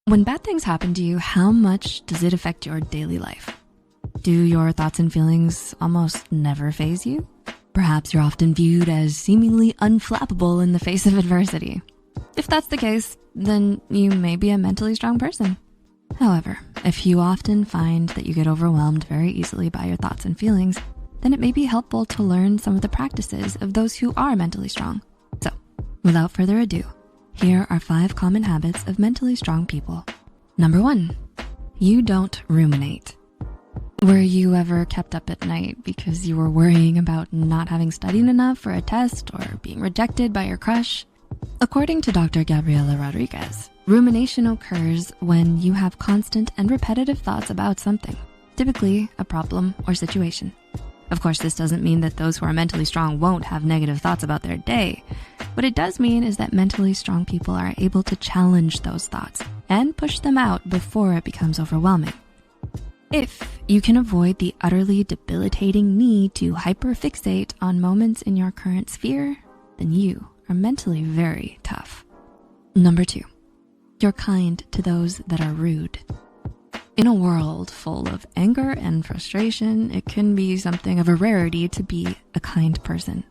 When bad things happen to you, how much does it affect your daily life? Do your thoughts and feelings almost never faze you? Perhaps you're often viewed as seemingly unflappable in the face of adversity. If that's the case, then you may be a mentally strong person. However, if you often find that you get overwhelmed very easily by your thoughts and feelings, then it may be helpful to learn some of the practices of those who are mentally strong. So, without further ado, here are 5 common habits of mentally strong people. Number 1, you don't ruminate. Were you ever kept up at night because you were worrying about not having studied enough for a test or being rejected by your crush? According to Dr. Gabriela Rodriguez, rumination occurs when you have constant and repetitive thoughts about something, typically a problem or situation. Of course, this doesn't mean that those who are mentally strong won't have negative thoughts about their day. What it does mean is that mentally strong people are able to challenge those thoughts and push them out before it becomes overwhelming. If you can avoid the utterly debilitating need to hyperfixate on moments in your current sphere, then you are mentally very tough. Number 2, you're kind to those that are rude. In a world full of anger and frustration, it can be something of a rarity to be a kind person.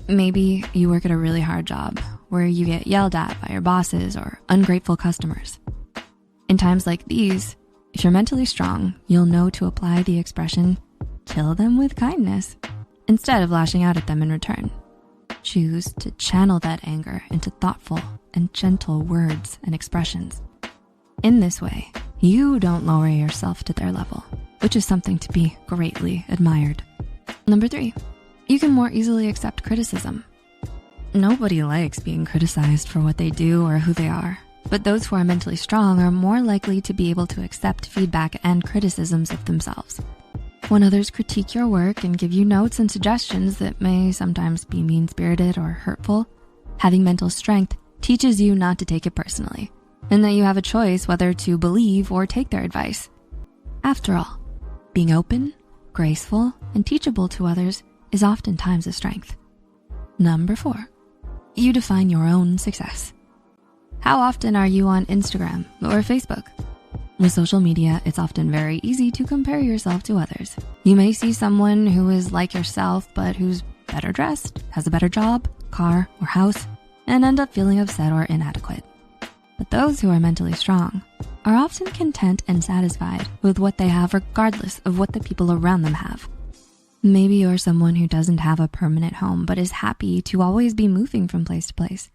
Maybe you work at a really hard job where you get yelled at by your bosses or ungrateful customers. In times like these, if you're mentally strong, you'll know to apply the expression, kill them with kindness, instead of lashing out at them in return. Choose to channel that anger into thoughtful and gentle words and expressions. In this way, you don't lower yourself to their level, which is something to be greatly admired. Number 3, you can more easily accept criticism. Nobody likes being criticized for what they do or who they are, but those who are mentally strong are more likely to be able to accept feedback and criticisms of themselves. When others critique your work and give you notes and suggestions that may sometimes be mean-spirited or hurtful, having mental strength teaches you not to take it personally, and that you have a choice whether to believe or take their advice. After all, being open, graceful, and teachable to others is oftentimes a strength. Number 4, you define your own success. How often are you on Instagram or Facebook? With social media, it's often very easy to compare yourself to others. You may see someone who is like yourself, but who's better dressed, has a better job, car, or house, and end up feeling upset or inadequate. But those who are mentally strong are often content and satisfied with what they have regardless of what the people around them have. Maybe you're someone who doesn't have a permanent home but is happy to always be moving from place to place.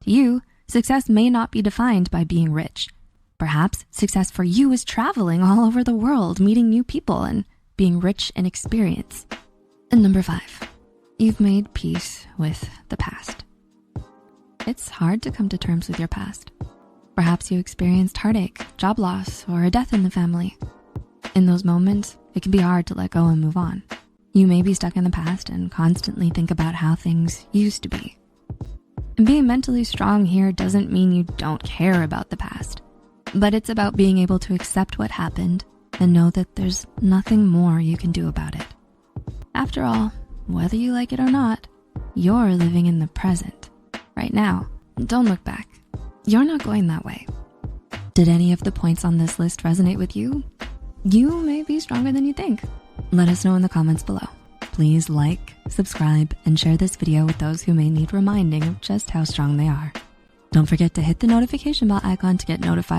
To you, success may not be defined by being rich. Perhaps success for you is traveling all over the world, meeting new people, and being rich in experience. And number 5, you've made peace with the past. It's hard to come to terms with your past. Perhaps you experienced heartache, job loss, or a death in the family. In those moments, it can be hard to let go and move on. You may be stuck in the past and constantly think about how things used to be. And being mentally strong here doesn't mean you don't care about the past, but it's about being able to accept what happened and know that there's nothing more you can do about it. After all, whether you like it or not, you're living in the present, right now. Don't look back. You're not going that way. Did any of the points on this list resonate with you? You may be stronger than you think. Let us know in the comments below. Please like, subscribe, and share this video with those who may need reminding of just how strong they are. Don't forget to hit the notification bell icon to get notified